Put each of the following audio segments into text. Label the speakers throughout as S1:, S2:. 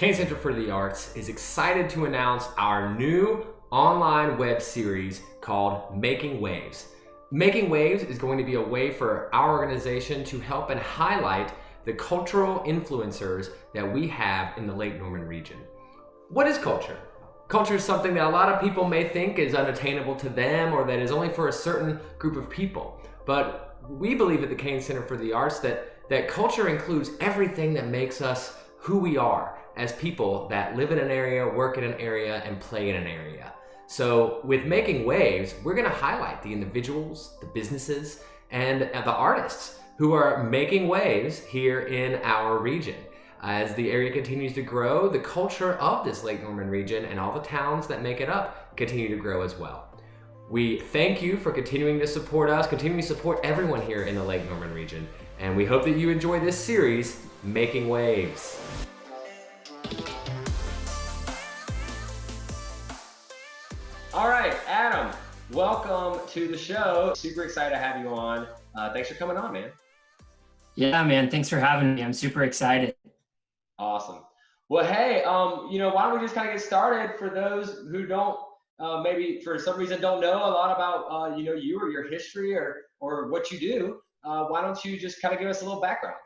S1: Cane Center for the Arts is excited to announce our new online web series called Making Waves. Making Waves is going to be a way for our organization to help and highlight the cultural influencers that we have in the Lake Norman region. What is culture? Culture is something that a lot of people may think is unattainable to them or that is only for a certain group of people. But we believe at the Cane Center for the Arts that culture includes everything that makes us who we are as people that live in an area, work in an area, and play in an area. So with Making Waves, we're gonna highlight the individuals, the businesses, and the artists who are making waves here in our region. As the area continues to grow, the culture of this Lake Norman region and all the towns that make it up continue to grow as well. We thank you for continuing to support us, continuing to support everyone here in the Lake Norman region, and we hope that you enjoy this series, Making Waves. All right, Adam, welcome to the show. Super excited to have you on. Thanks for coming on, man.
S2: Yeah, man, thanks for having me. I'm super excited.
S1: Awesome. Well, hey, why don't we just kind of get started for those who don't, maybe for some reason don't know a lot about, you or your history or what you do. Why don't you just kind of give us a little background?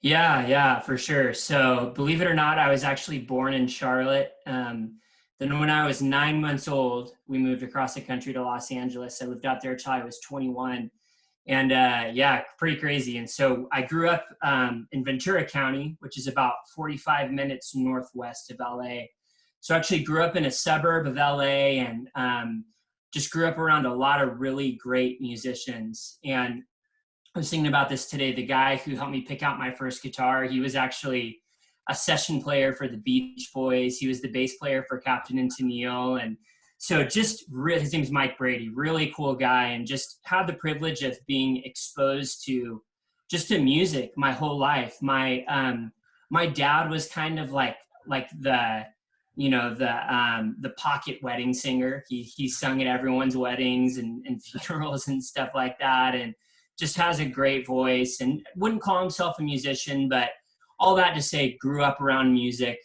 S2: Yeah, for sure. So believe it or not, I was actually born in Charlotte. Then when I was 9 months old, we moved across the country to Los Angeles. I lived out there until I was 21. And pretty crazy. And so I grew up in Ventura County, which is about 45 minutes northwest of LA. So I actually grew up in a suburb of LA and just grew up around a lot of really great musicians. And I was thinking about this today. The guy who helped me pick out my first guitar, he was actually a session player for the Beach Boys. He was the bass player for Captain and Tennille. And so his name's Mike Brady, really cool guy, and just had the privilege of being exposed to music my whole life. My dad was kind of like the pocket wedding singer. He sung at everyone's weddings and funerals and stuff like that, and just has a great voice and wouldn't call himself a musician, but all that to say, grew up around music.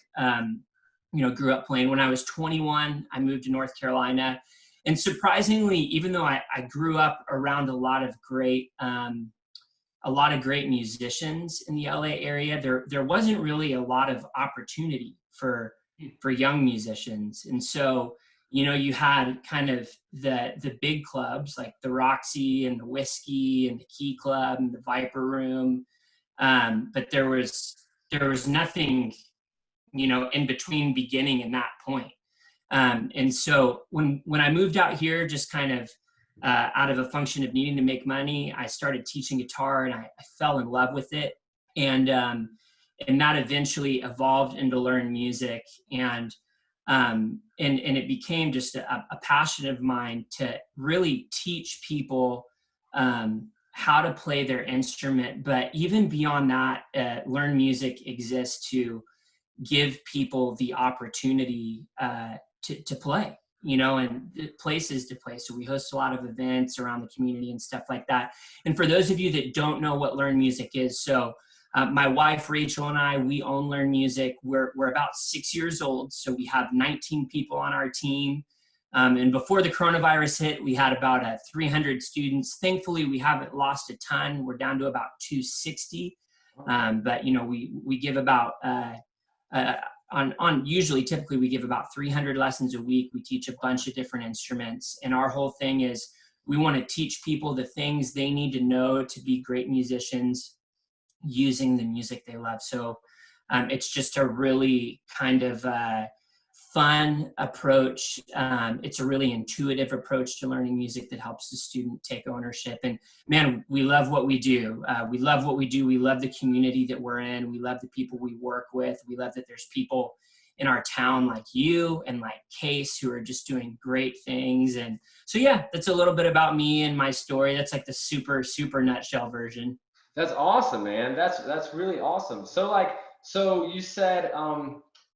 S2: Grew up playing. When I was 21, I moved to North Carolina. And surprisingly, even though I grew up around a lot of great musicians in the LA area, there wasn't really a lot of opportunity for young musicians. And so, you had kind of the big clubs like the Roxy and the Whiskey and the Key Club and the Viper Room. But there was nothing in between beginning and that point. And so when I moved out here, just kind of out of a function of needing to make money, I started teaching guitar and I fell in love with it. And that eventually evolved into learn music. And it became just a passion of mine to really teach people how to play their instrument. But even beyond that, learn music exists to give people the opportunity to play, and places to play. So we host a lot of events around the community and stuff like that. And for those of you that don't know what Learn Music is, so my wife Rachel and I, we own Learn Music. We're about 6 years old, so we have 19 people on our team. And before the coronavirus hit, we had about 300 students. Thankfully, we haven't lost a ton. We're down to about 260. But we give about typically we give about 300 lessons a week. We teach a bunch of different instruments, and our whole thing is we want to teach people the things they need to know to be great musicians using the music they love. So it's just a really kind of fun approach. It's a really intuitive approach to learning music that helps the student take ownership. And man, we love what we do. We love what we do. We love the community that we're in. We love the people we work with. We love that there's people in our town like you and like Case who are just doing great things. And so, yeah, that's a little bit about me and my story. That's like the super, super nutshell version.
S1: That's awesome, man. That's really awesome. So you said,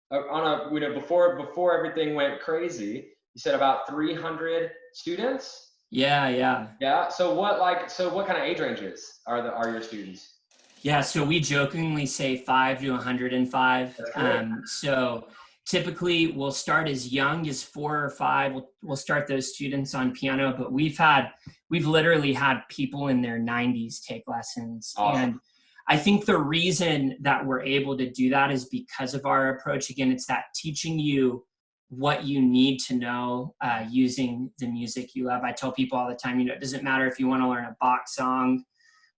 S1: before everything went crazy, you said about 300 students.
S2: Yeah.
S1: So what kind of age ranges are your students?
S2: Yeah, so we jokingly say 5 to 105.
S1: That's great.
S2: So typically we'll start as young as 4 or 5. We'll start those students on piano, but we've literally had people in their 90s take lessons.
S1: Awesome.
S2: And I think the reason that we're able to do that is because of our approach. Again, it's that teaching you what you need to know using the music you love. I tell people all the time, it doesn't matter if you want to learn a Bach song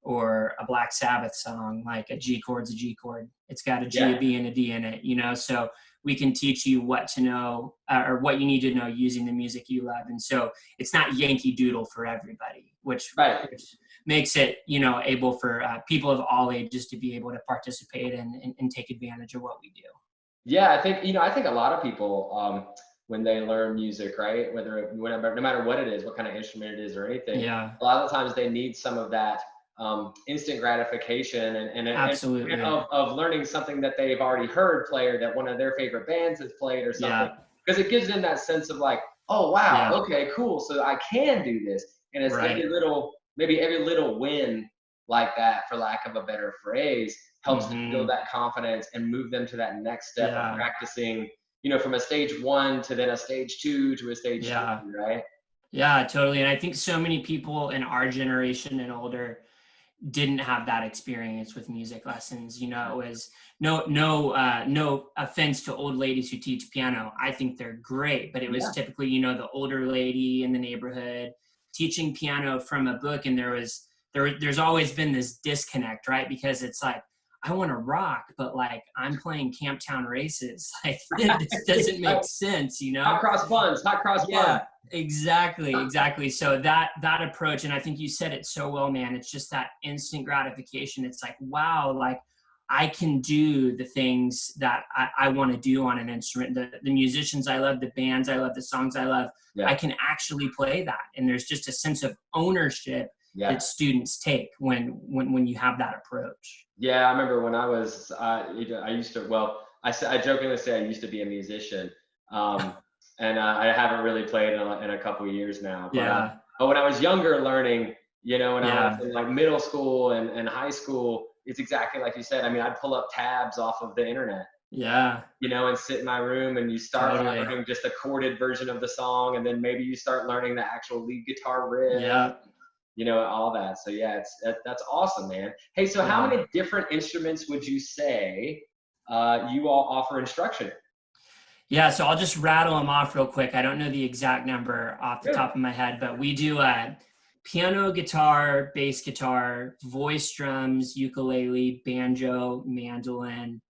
S2: or a Black Sabbath song, like a G chord's a G chord. It's got a G, a B, and a D in it, so we can teach you what to know or what you need to know using the music you love. And so it's not Yankee Doodle for everybody, which makes it, able for people of all ages to be able to participate and take advantage of what we do.
S1: Yeah, I think a lot of people, when they learn music, right, no matter what it is, what kind of instrument it is or anything,
S2: Yeah,
S1: a lot of times they need some of that instant gratification
S2: absolutely.
S1: and of learning something that they've already heard play or that one of their favorite bands has played or something, because it gives them that sense of like, oh wow, okay, cool, so I can do this. And it's every little win like that, for lack of a better phrase, helps to build that confidence and move them to that next step of practicing, from a stage 1 to then a stage 2 to a stage 3, right?
S2: Yeah, totally. And I think so many people in our generation and older didn't have that experience with music lessons. It was no offense to old ladies who teach piano. I think they're great, but it was typically, the older lady in the neighborhood teaching piano from a book. And there's always been this disconnect, right? Because it's like, I want to rock, but like I'm playing Camptown Races. Like this doesn't make sense,
S1: Hot cross buns.
S2: Yeah, exactly. So that approach, and I think you said it so well, man. It's just that instant gratification. It's like, wow, like I can do the things that I want to do on an instrument. The musicians I love, the bands I love, the songs I love, I can actually play that. And there's just a sense of ownership that students take when you have that approach.
S1: Yeah, I remember when I was, I jokingly say I used to be a musician, and I haven't really played in a couple of years now. But when I was younger, learning, when I was in like middle school and high school, it's exactly like you said. I mean, I'd pull up tabs off of the internet. And sit in my room, and you start learning just a chorded version of the song, and then maybe you start learning the actual lead guitar riff. All that. So that's awesome, man. Hey, so how many different instruments would you say you all offer instruction in?
S2: Yeah, so I'll just rattle them off real quick. I don't know the exact number off the top of my head, but we do piano, guitar, bass guitar, voice drums, ukulele, banjo, mandolin,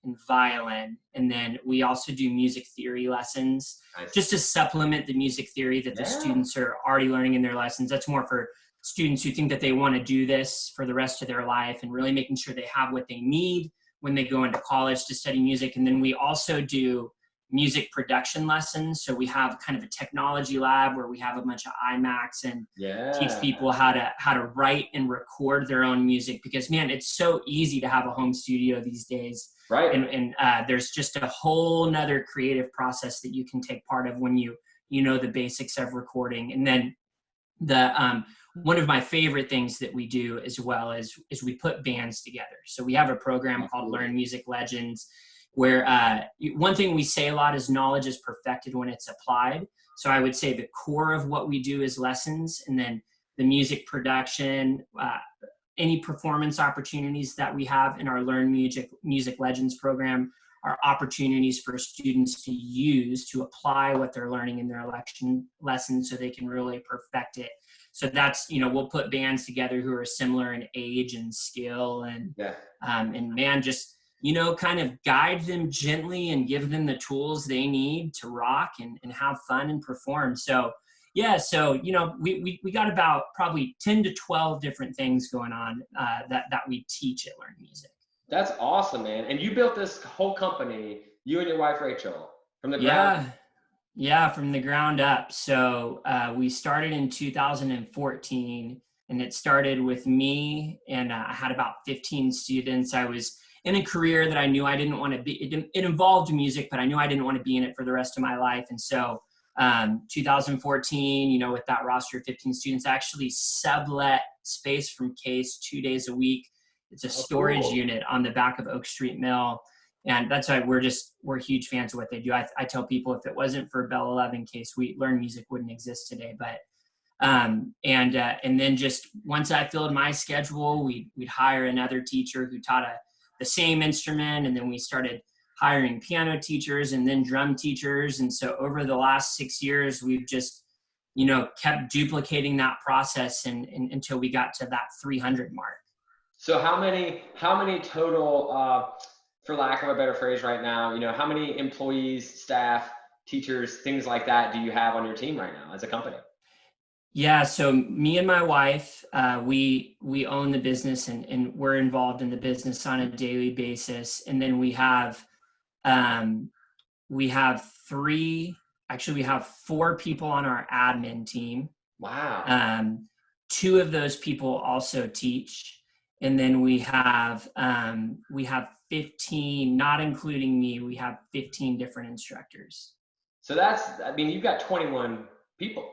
S2: and violin. And then we also do music theory lessons just to supplement the music theory that the students are already learning in their lessons. That's more for students who think that they want to do this for the rest of their life, and really making sure they have what they need when they go into college to study music. And then we also do music production lessons. So we have kind of a technology lab where we have a bunch of iMacs and teach people how to write and record their own music, because man, it's so easy to have a home studio these days.
S1: Right.
S2: And there's just a whole nother creative process that you can take part of when you know the basics of recording. And then the one of my favorite things that we do as well is we put bands together. So we have a program called Learn Music Legends, where one thing we say a lot is knowledge is perfected when it's applied. So I would say the core of what we do is lessons, and then the music production, any performance opportunities that we have in our Learn Music Legends program are opportunities for students to use to apply what they're learning in their lessons so they can really perfect it. So that's, we'll put bands together who are similar in age and skill, and man, just, kind of guide them gently and give them the tools they need to rock and have fun and perform. So we got about probably 10 to 12 different things going on that we teach at Learn Music.
S1: That's awesome, man. And you built this whole company, you and your wife, Rachel, from the ground up?
S2: Yeah, from the ground up. So we started in 2014, and it started with me, and I had about 15 students. I was in a career that I knew I didn't want to be. It involved music, but I knew I didn't want to be in it for the rest of my life. And so 2014, with that roster of 15 students, I actually sublet space from Case 2 days a week It's a storage
S1: cool.
S2: unit on the back of Oak Street Mill. And that's why we're huge fans of what they do. I tell people if it wasn't for Bell 11 K-Suite, Learn Music wouldn't exist today. But and then just once I filled my schedule, we'd hire another teacher who taught the same instrument, and then we started hiring piano teachers and then drum teachers. And so over the last 6 years, we've just kept duplicating that process and until we got to that 300 mark.
S1: So how many total, for lack of a better phrase right now, how many employees, staff, teachers, things like that do you have on your team right now as a company?
S2: Yeah, so me and my wife, we own the business and we're involved in the business on a daily basis. And then we have four people on our admin team.
S1: Wow.
S2: 2 of those people also teach. And then we have 15, not including me, we have 15 different instructors.
S1: So you've got 21 people.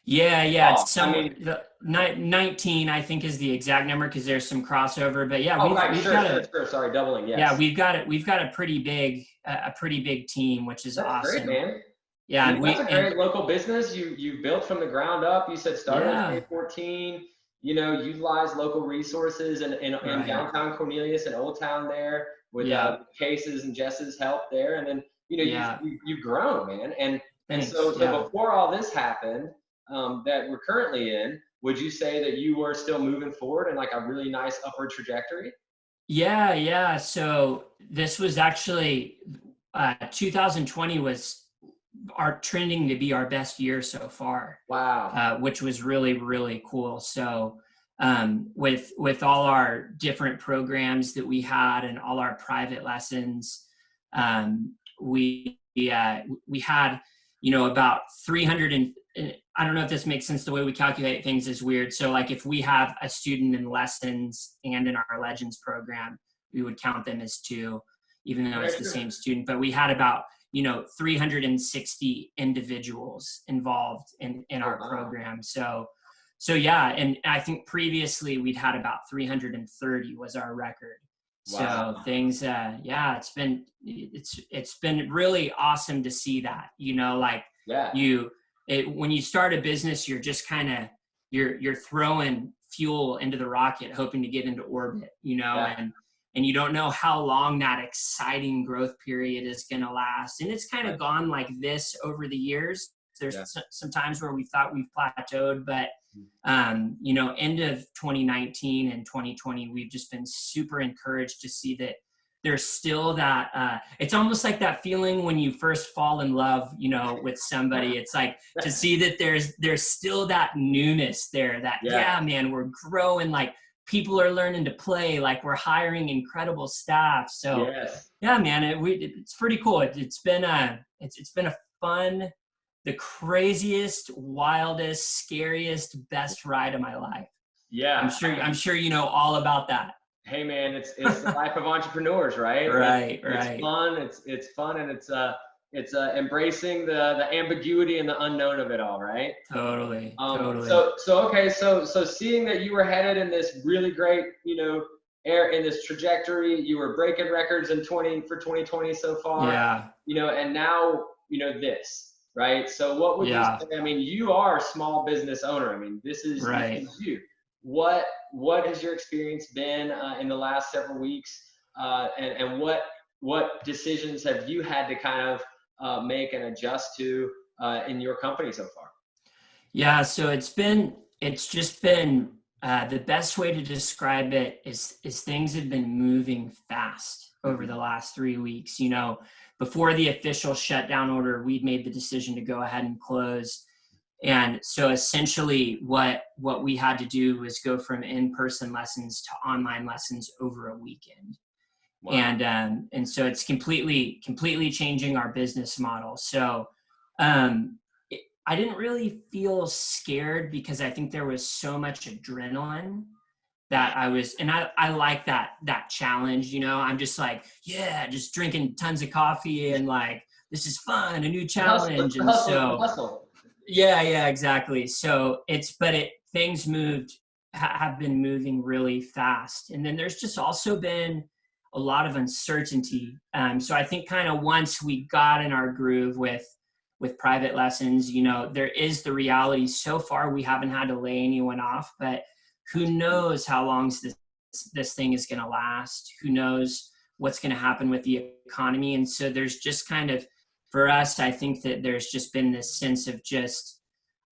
S2: Yeah. Oh, 19, I think, is the exact number because there's some crossover. But yeah,
S1: sure. Sorry, doubling. Yes.
S2: Yeah, we've got a pretty big team, which is awesome.
S1: Great, man.
S2: Yeah,
S1: that's a great local business. You built from the ground up. You said started in 2014. Utilize local resources in downtown Cornelius and Old Town there with Case's and Jess's help there, and then you've grown, man. And so before all this happened, that we're currently in, would you say that you were still moving forward in like a really nice upward trajectory?
S2: Yeah. So this was actually 2020 was trending to be our best year so far.
S1: Wow.
S2: Which was really, really cool. So with all our different programs that we had and all our private lessons, we had about 300 and I don't know if this makes sense. The way we calculate things is weird. So like if we have a student in lessons and in our Legends program, we would count them as 2, even though it's the same student. But we had about 360 individuals involved in our program. So yeah, and I think previously we'd had about 330 was our record. Wow. So things, it's been really awesome to see that, when you start a business, you're just kind of, you're throwing fuel into the rocket, hoping to get into orbit, and you don't know how long that exciting growth period is going to last. And it's kind of gone like this over the years. There's some times where we thought we've plateaued, but, end of 2019 and 2020, we've just been super encouraged to see that there's still that, it's almost like that feeling when you first fall in love, with somebody. It's like to see that there's still that newness there, that, man, we're growing, like people are learning to play, like we're hiring incredible staff. So yeah, man, it's pretty cool. It's been a fun, the craziest, wildest, scariest, best ride of my life.
S1: Yeah.
S2: I'm sure you know all about that.
S1: Hey man, it's the life of entrepreneurs, right?
S2: Right.
S1: It's fun. It's fun, and it's embracing the ambiguity and the unknown of it all, right?
S2: Totally.
S1: So seeing that you were headed in this really great, in this trajectory, you were breaking records for 2020 so far.
S2: Yeah.
S1: And now this, right? So what would you say? I mean, you are a small business owner. I mean, this is you. What has your experience been in the last several weeks, and what decisions have you had to kind of make and adjust to in your company so far?
S2: Yeah, so it's just been the best way to describe it is things have been moving fast over the last 3 weeks. Before the official shutdown order, we'd made the decision to go ahead and close. And so essentially what we had to do was go from in-person lessons to online lessons over a weekend. Wow. And so it's completely changing our business model. So I didn't really feel scared because I think there was so much adrenaline that I like that challenge, I'm just like, just drinking tons of coffee and like, this is fun, a new challenge.
S1: Hustle.
S2: Yeah, exactly. So things moved have been moving really fast. And then there's just also been a lot of uncertainty. So I think kind of once we got in our groove with private lessons, you know, there is the reality. So far, we haven't had to lay anyone off, but who knows how long this thing is going to last? Who knows what's going to happen with the economy? And so there's just kind of, for us, I think that there's just been this sense of just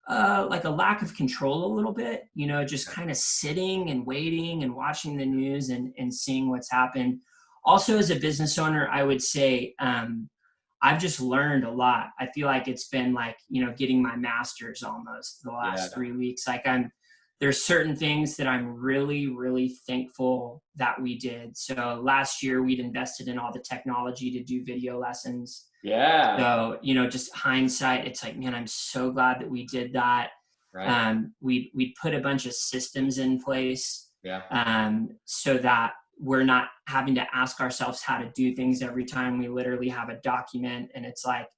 S2: like a lack of control a little bit, you know, just kind of sitting and waiting and watching the news and seeing what's happened. Also, as a business owner, I would say I've just learned a lot. I feel like it's been like, you know, getting my master's almost the last 3 weeks. Like there's certain things that I'm really, really thankful that we did. So last year we'd invested in all the technology to do video lessons.
S3: Yeah.
S2: So, you know, just hindsight, it's like, man, I'm so glad that we did that.
S3: Right.
S2: We put a bunch of systems in place.
S3: Yeah.
S2: So that we're not having to ask ourselves how to do things every time. We literally have a document, and it's like,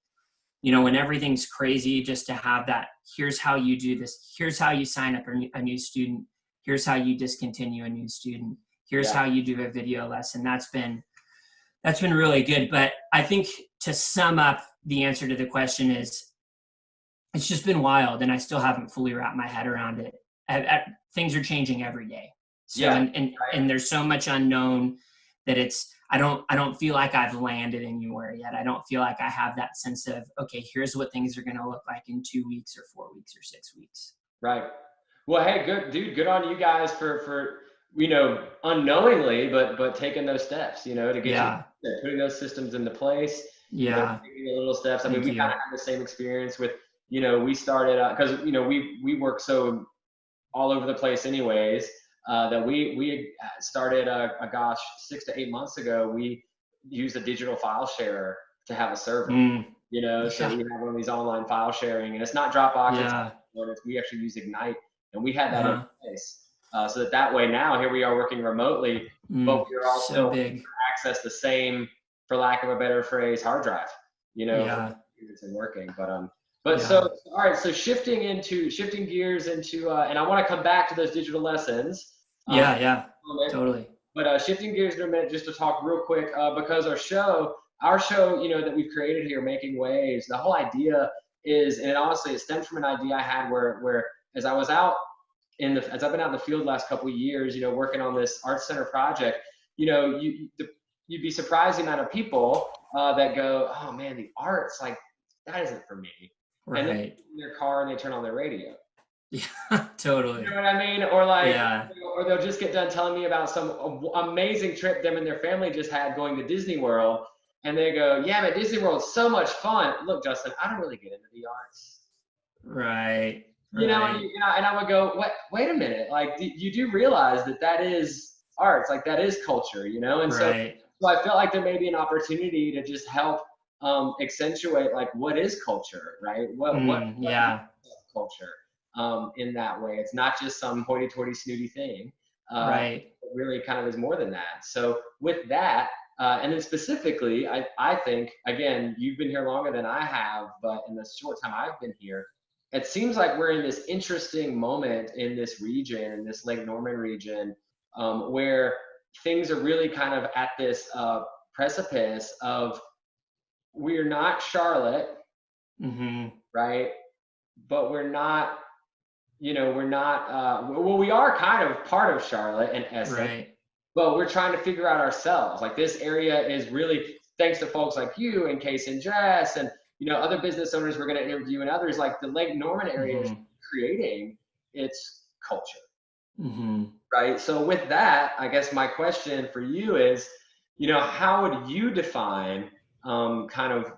S2: you know, when everything's crazy, just to have that, here's how you do this. Here's how you sign up a new student. Here's how you discontinue a new student. Here's how you do a video lesson. That's been really good. But I think to sum up, the answer to the question is, it's just been wild, and I still haven't fully wrapped my head around it. Things are changing every day. So, and there's so much unknown that I don't feel like I've landed anywhere yet. I don't feel like I have that sense of, okay, here's what things are going to look like in 2 weeks or 4 weeks or 6 weeks.
S3: Right. Well, hey, good dude. Good on you guys for you know, unknowingly, but taking those steps, you know, to get putting those systems into place.
S2: Yeah.
S3: You know, taking the little steps. I mean, we kind of had the same experience with, you know, we started because, you know, we work so all over the place anyways. That we started, gosh, 6 to 8 months ago, we used a digital file sharer to have a server, you know, so we have one of these online file sharing, and it's not Dropbox, we actually use Ignite, and we had that in place. So that way now, here we are working remotely, but we're all still able to access the same, for lack of a better phrase, hard drive, you know, it's working, so, all right, so shifting gears into, and I want to come back to those digital lessons.
S2: Totally.
S3: But shifting gears in a minute, just to talk real quick, because our show, you know, that we've created here, Making Waves, the whole idea is, and honestly, it stems from an idea I had where as I've been out in the field the last couple of years, you know, working on this Art Center project, you know, you'd be surprised the amount of people that go, oh man, the arts, like, that isn't for me.
S2: Right.
S3: And then they get in their car and they turn on their radio.
S2: Yeah, totally.
S3: You know what I mean? Or like, or they'll just get done telling me about some amazing trip them and their family just had going to Disney World, and they go, "Yeah, but Disney World's so much fun." Look, Justin, I don't really get into the arts.
S2: Right.
S3: You know, and I would go, wait a minute, like you do realize that is arts, like that is culture, you know? And so I felt like there may be an opportunity to just help accentuate like what is culture, right? What is culture? In that way, it's not just some hoity-toity snooty thing. It really kind of is more than that. So with that, and then specifically, I think, again, you've been here longer than I have, but in the short time I've been here, it seems like we're in this interesting moment in this region, in this Lake Norman region, where things are really kind of at this precipice of, we're not Charlotte, right? But we're not, you know, well, we are kind of part of Charlotte in essence, but we're trying to figure out ourselves. Like, this area is really, thanks to folks like you and Case and Dress and, you know, other business owners we're going to interview and others, like the Lake Norman area is creating its culture, right? So with that, I guess my question for you is, you know, how would you define kind of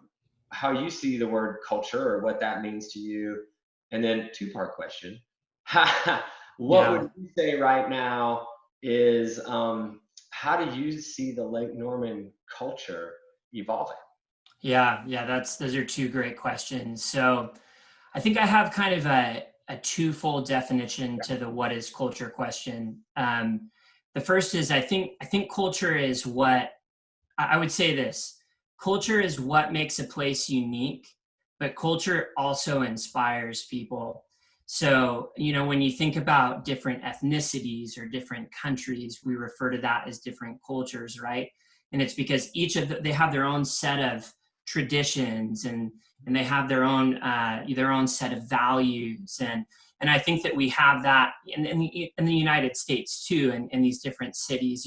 S3: how you see the word culture or what that means to you? And then two-part question. What would you say right now is, how do you see the Lake Norman culture evolving?
S2: Those are two great questions. So I think I have kind of a twofold definition to the what is culture question. The first is, I think culture is what, I would say this, culture is what makes a place unique, but culture also inspires people. So, when you think about different ethnicities or different countries, we refer to that as different cultures, right? And it's because they have their own set of traditions, and they have their own set of values. And I think that we have that in the United States too, in these different cities.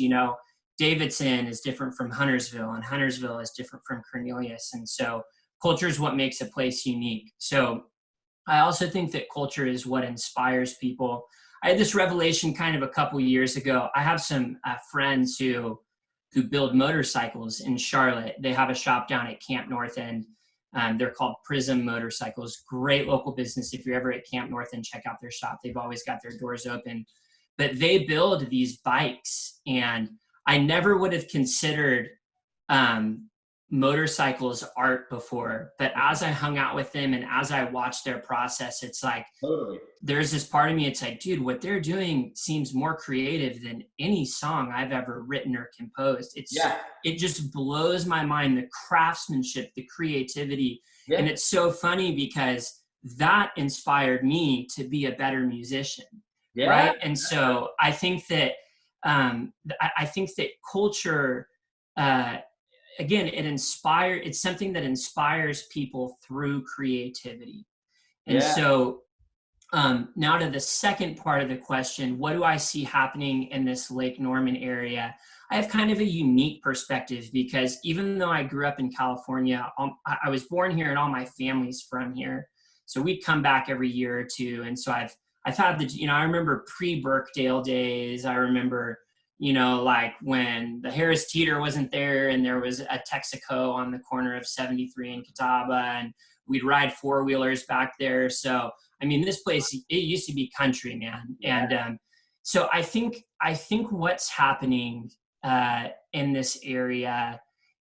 S2: Davidson is different from Huntersville, and Huntersville is different from Cornelius. And so culture is what makes a place unique. So I also think that culture is what inspires people. I had this revelation kind of a couple years ago. I have some friends who build motorcycles in Charlotte. They have a shop down at Camp North End. They're called Prism Motorcycles. Great local business. If you're ever at Camp North End, check out their shop. They've always got their doors open. But they build these bikes, and I never would have considered motorcycles art before, but as I hung out with them and as I watched their process, it's like,
S3: totally.
S2: There's this part of me, it's like, dude, what they're doing seems more creative than any song I've ever written or composed. It just blows my mind, the craftsmanship, the creativity. Yeah. And it's so funny because that inspired me to be a better musician. Yeah. Right. And so I think that culture, again, it's something that inspires people through creativity. And so now to the second part of the question, what do I see happening in this Lake Norman area? I have kind of a unique perspective because even though I grew up in California, I was born here and all my family's from here. So we'd come back every year or two. And so I've had I remember pre-Birkdale days. I remember, like when the Harris Teeter wasn't there and there was a Texaco on the corner of 73 and Catawba, and we'd ride four-wheelers back there. So, I mean, this place, it used to be country, man. And so I think what's happening in this area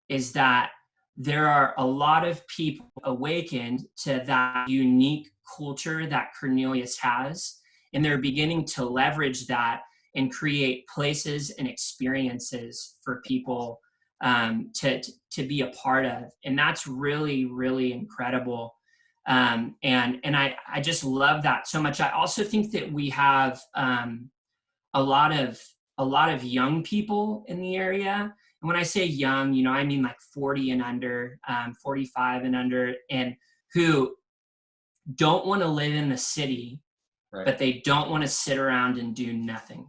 S2: is that there are a lot of people awakened to that unique culture that Cornelius has, and they're beginning to leverage that and create places and experiences for people to be a part of. And that's really, really incredible. And I just love that so much. I also think that we have a lot of young people in the area. And when I say young, I mean like 40 and under, 45 and under, and who don't want to live in the city, right, but they don't want to sit around and do nothing.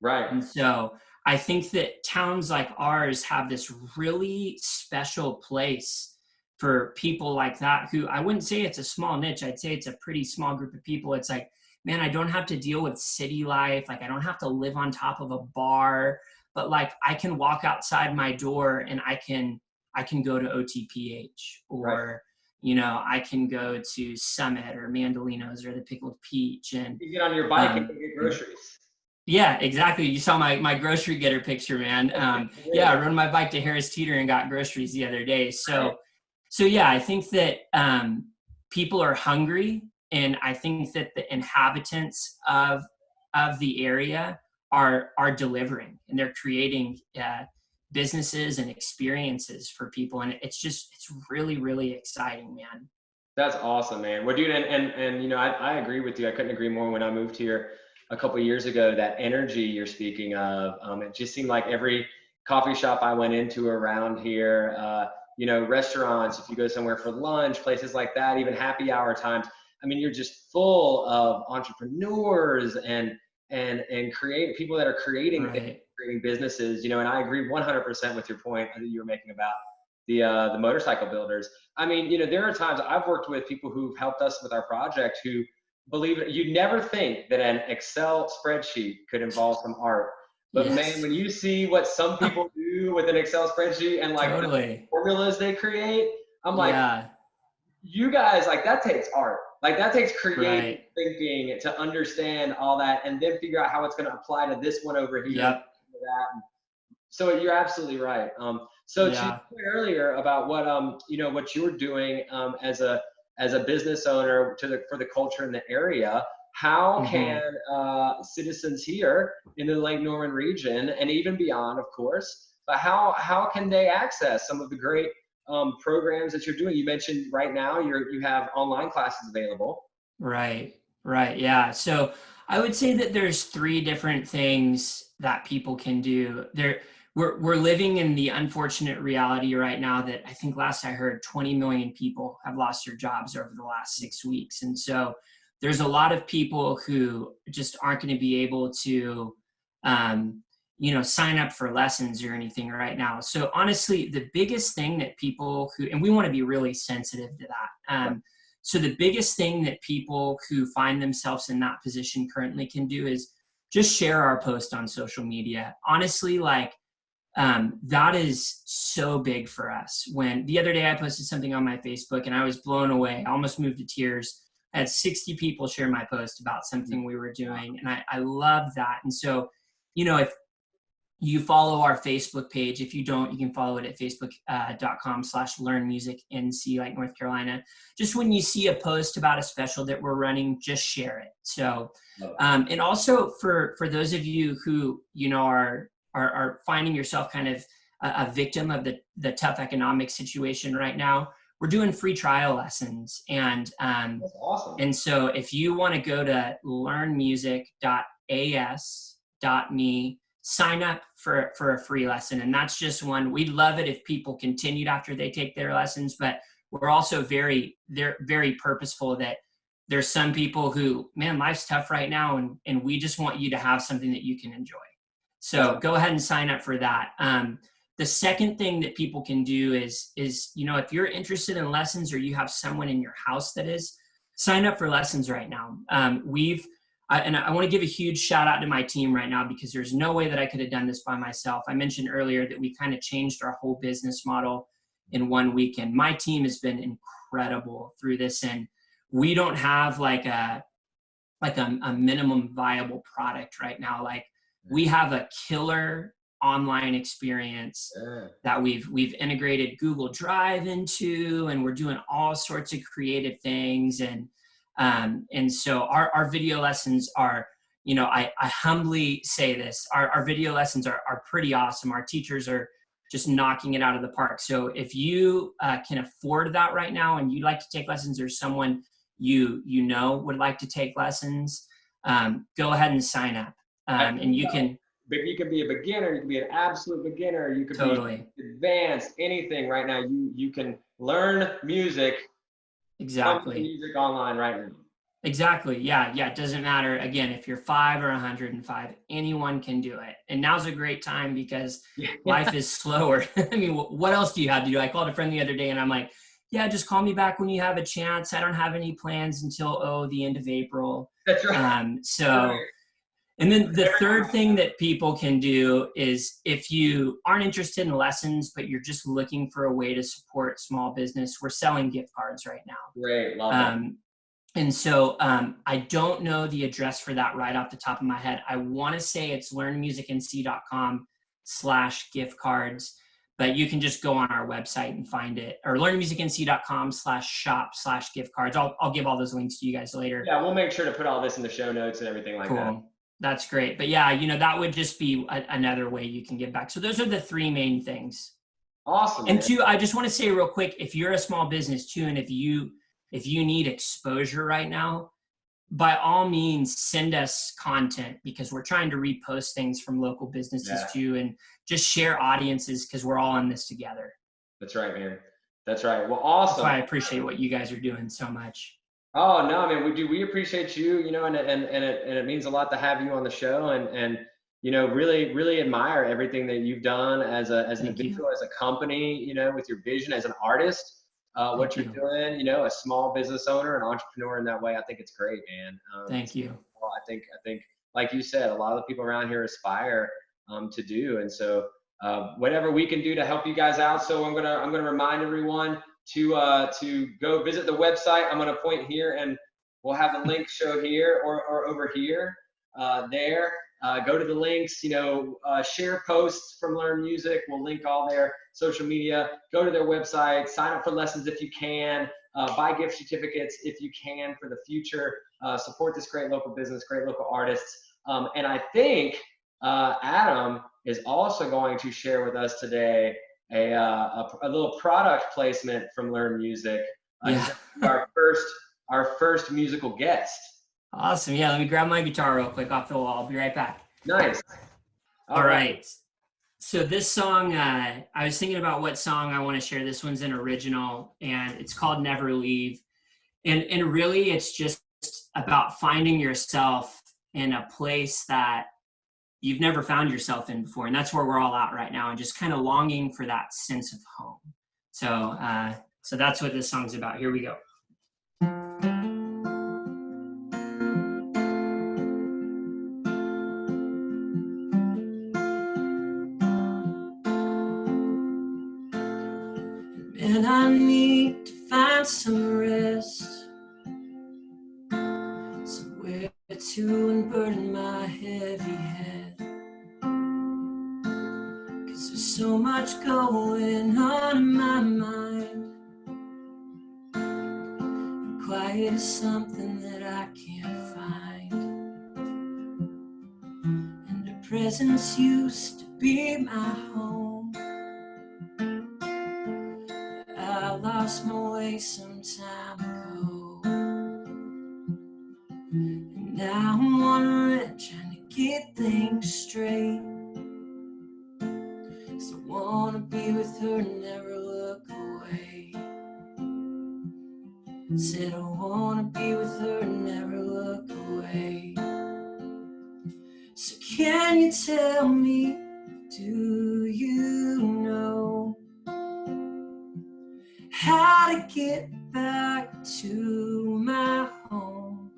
S3: Right.
S2: And so I think that towns like ours have this really special place for people like that, who I wouldn't say it's a small niche. I'd say it's a pretty small group of people. It's like, man, I don't have to deal with city life. Like, I don't have to live on top of a bar, but like I can walk outside my door and I can go to OTPH, or, right, I can go to Summit or Mandolinos or the Pickled Peach, and
S3: you get on your bike and get groceries.
S2: Yeah, exactly. You saw my grocery getter picture, man. Yeah, I rode my bike to Harris Teeter and got groceries the other day. So yeah, I think that people are hungry, and I think that the inhabitants of the area are delivering, and they're creating businesses and experiences for people, and it's really, really exciting, man.
S3: That's awesome, man. Well, dude, and I agree with you. I couldn't agree more. When I moved here a couple of years ago, that energy you're speaking of, it just seemed like every coffee shop I went into around here, restaurants, if you go somewhere for lunch, places like that, even happy hour times, I mean, you're just full of entrepreneurs and create people that are creating businesses, and I agree 100% with your point that you were making about the motorcycle builders. I mean, there are times I've worked with people who've helped us with our project who, believe it, you'd never think that an Excel spreadsheet could involve some art. But yes, man, when you see what some people do with an Excel spreadsheet and like the formulas they create, I'm like, you guys, like, that takes art. Like, that takes creative thinking to understand all that and then figure out how it's going to apply to this one over here. Yep. So you're absolutely right. So to your point earlier about what what you're doing as a business owner for the culture in the area, how can citizens here in the Lake Norman region and even beyond, of course, but how can they access some of the great programs that you're doing? You mentioned right now you have online classes available.
S2: Right. Right. Yeah. So I would say that there's three different things that people can do. We're living in the unfortunate reality right now that I think last I heard 20 million people have lost their jobs over the last 6 weeks. And so there's a lot of people who just aren't going to be able to, sign up for lessons or anything right now. So honestly, the biggest thing that people and we want to be really sensitive to that. So the biggest thing that people who find themselves in that position currently can do is just share our post on social media. Honestly, that is so big for us. When the other day I posted something on my Facebook and I was blown away. I almost moved to tears. I had 60 people share my post about something we were doing. And I love that. And so, if you follow our Facebook page. If you don't, you can follow it at facebook.com/learnmusicnc, like North Carolina. Just when you see a post about a special that we're running, just share it. So, and also for those of you who, are finding yourself kind of a victim of the tough economic situation right now, we're doing free trial lessons. And,
S3: that's awesome.
S2: And so if you want to go to learnmusic.as.me, sign up for a free lesson. And that's just one. We'd love it if people continued after they take their lessons, but we're also very purposeful that there's some people who, man, life's tough right now. And we just want you to have something that you can enjoy. So go ahead and sign up for that. The second thing that people can do is, if you're interested in lessons or you have someone in your house that is, sign up for lessons right now. And I want to give a huge shout out to my team right now, because there's no way that I could have done this by myself. I mentioned earlier that we kind of changed our whole business model in 1 weekend. My team has been incredible through this, and we don't have like a minimum viable product right now. Like, we have a killer online experience that we've integrated Google Drive into, and we're doing all sorts of creative things. And so our video lessons are, I humbly say this, our video lessons are pretty awesome. Our teachers are just knocking it out of the park. So if you can afford that right now and you'd like to take lessons, or someone you would like to take lessons, go ahead and sign up. And you can
S3: be a beginner, you can be an absolute beginner, you could
S2: totally
S3: be advanced, anything right now. You can learn music.
S2: Exactly.
S3: Music online right now.
S2: Exactly. Yeah. It doesn't matter. Again, if you're 5 or 105, anyone can do it. And now's a great time because life is slower. I mean, what else do you have to do? I called a friend the other day and I'm like, yeah, just call me back when you have a chance. I don't have any plans until, the end of April.
S3: That's right.
S2: And then the third thing that people can do is, if you aren't interested in lessons, but you're just looking for a way to support small business, we're selling gift cards right now.
S3: Great. Love that.
S2: And so I don't know the address for that right off the top of my head. I want to say it's learnmusicnc.com/gift cards, but you can just go on our website and find it, or learnmusicnc.com/shop/gift cards. I'll give all those links to you guys later.
S3: Yeah, we'll make sure to put all this in the show notes and everything like that.
S2: That's great. But yeah, that would just be another way you can give back. So those are the three main things.
S3: Awesome.
S2: And two, I just want to say real quick, if you're a small business too, and if you need exposure right now, by all means, send us content, because we're trying to repost things from local businesses too, and just share audiences, because we're all in this together.
S3: That's right, man. That's right. Well, awesome.
S2: That's why I appreciate what you guys are doing so much.
S3: Oh no, man, we do. We appreciate you, and it means a lot to have you on the show, and really admire everything that you've done as an individual, as a company, with your vision as an artist, what you're doing, a small business owner, an entrepreneur in that way. I think it's great, man.
S2: Thank you.
S3: Well, I think like you said, a lot of the people around here aspire to do, and so whatever we can do to help you guys out. So I'm gonna remind everyone to go visit the website. I'm going to point here, and we'll have the link show here or over here, there. Go to the links, share posts from Learn Music. We'll link all their social media. Go to their website, sign up for lessons if you can, buy gift certificates if you can for the future, support this great local business, great local artists. And I think Adam is also going to share with us today a little product placement from Learn Music. Our first musical guest.
S2: Awesome. Yeah, let me grab my guitar real quick off the wall. I'll be right back.
S3: Nice.
S2: All right. So this song, I was thinking about what song I want to share. This one's an original, and it's called Never Leave. And really, it's just about finding yourself in a place that you've never found yourself in before. And that's where we're all at right now, and just kind of longing for that sense of home. So, so that's what this song's about. Here we go. And I need to find some rest, somewhere to unburden my heavy head, 'cause there's so much going on in my mind, and quiet is something that I can't find, and the presence used to be my home. I lost my way some time ago, and now I'm wondering, trying to get things straight. 'Cause I wanna be with her and never look away. Said I wanna be with her and never look away. So can you tell me, do you know how to get back to my home,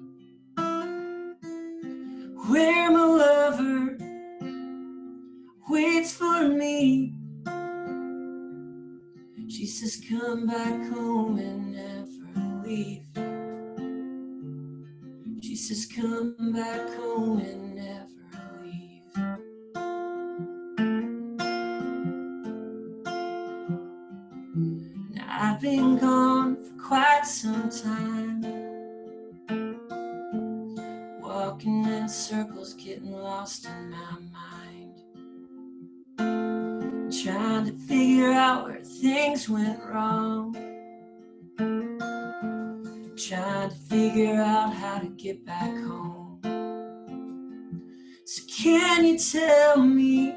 S2: where my lover waits for me? She says come back home and never leave. She says come back home and never leave. Now I've been gone for quite some time, walking in circles, getting lost in my mind, trying to figure out where things went wrong, trying to figure out how to get back home. So can you tell me,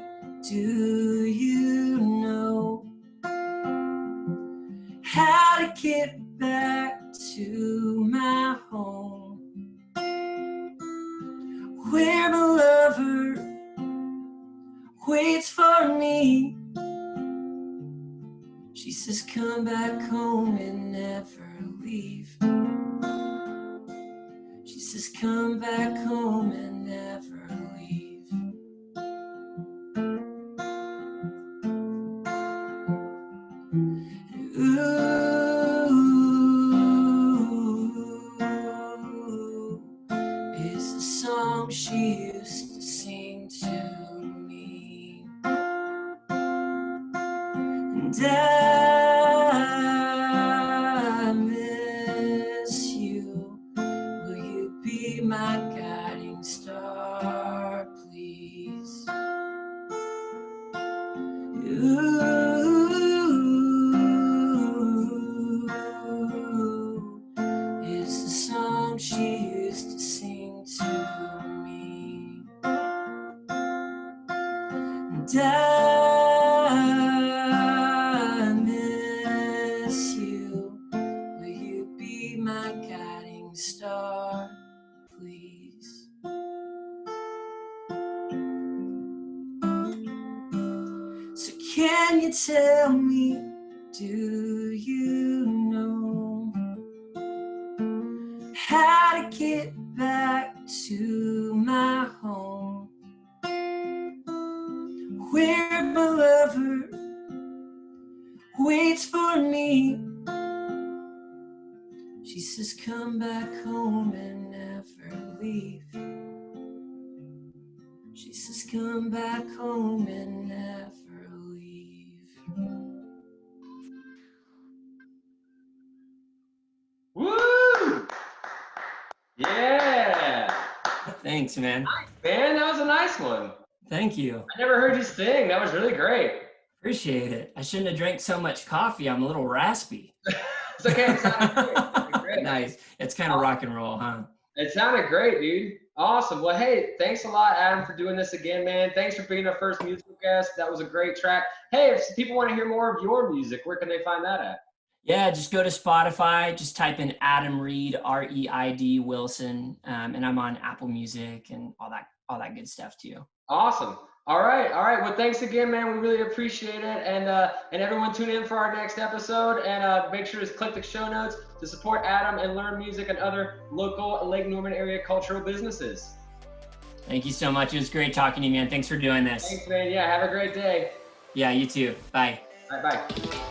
S2: do you know how to get back to my home, where my lover waits for me? She says come back home and never leave. She says come back home and never leave. Ooh, is the song she used to sing to me. And I miss you. Will you be my guiding star, please? Ooh, is the song she used to sing to me. And I miss you. Will you be my guiding star, please? So can you tell me, do you know how to get back to my home, where my lover waits for me? She says come back home and never leave. She says come back home and never leave.
S3: Woo! Yeah.
S2: Thanks, man.
S3: Nice, man. That was a nice one.
S2: Thank you.
S3: I never heard you sing. That was really great.
S2: Appreciate it. I shouldn't have drank so much coffee. I'm a little raspy.
S3: It's okay. It sounded great.
S2: Nice. It's kind of rock and roll, huh?
S3: It sounded great, dude. Awesome. Well, hey, thanks a lot, Adam, for doing this again, man. Thanks for being our first musical guest. That was a great track. Hey, if people want to hear more of your music, where can they find that at?
S2: Yeah, just go to Spotify, just type in Adam Reid, R-E-I-D Wilson, and I'm on Apple Music and all that good stuff too.
S3: Awesome. All right. Well, thanks again, man. We really appreciate it. And everyone tune in for our next episode. And make sure to click the show notes to support Adam and learn music and other local Lake Norman area cultural businesses.
S2: Thank you so much. It was great talking to you, man. Thanks for doing this.
S3: Thanks, man. Yeah, have a great day.
S2: Yeah, you too. Bye.
S3: Bye.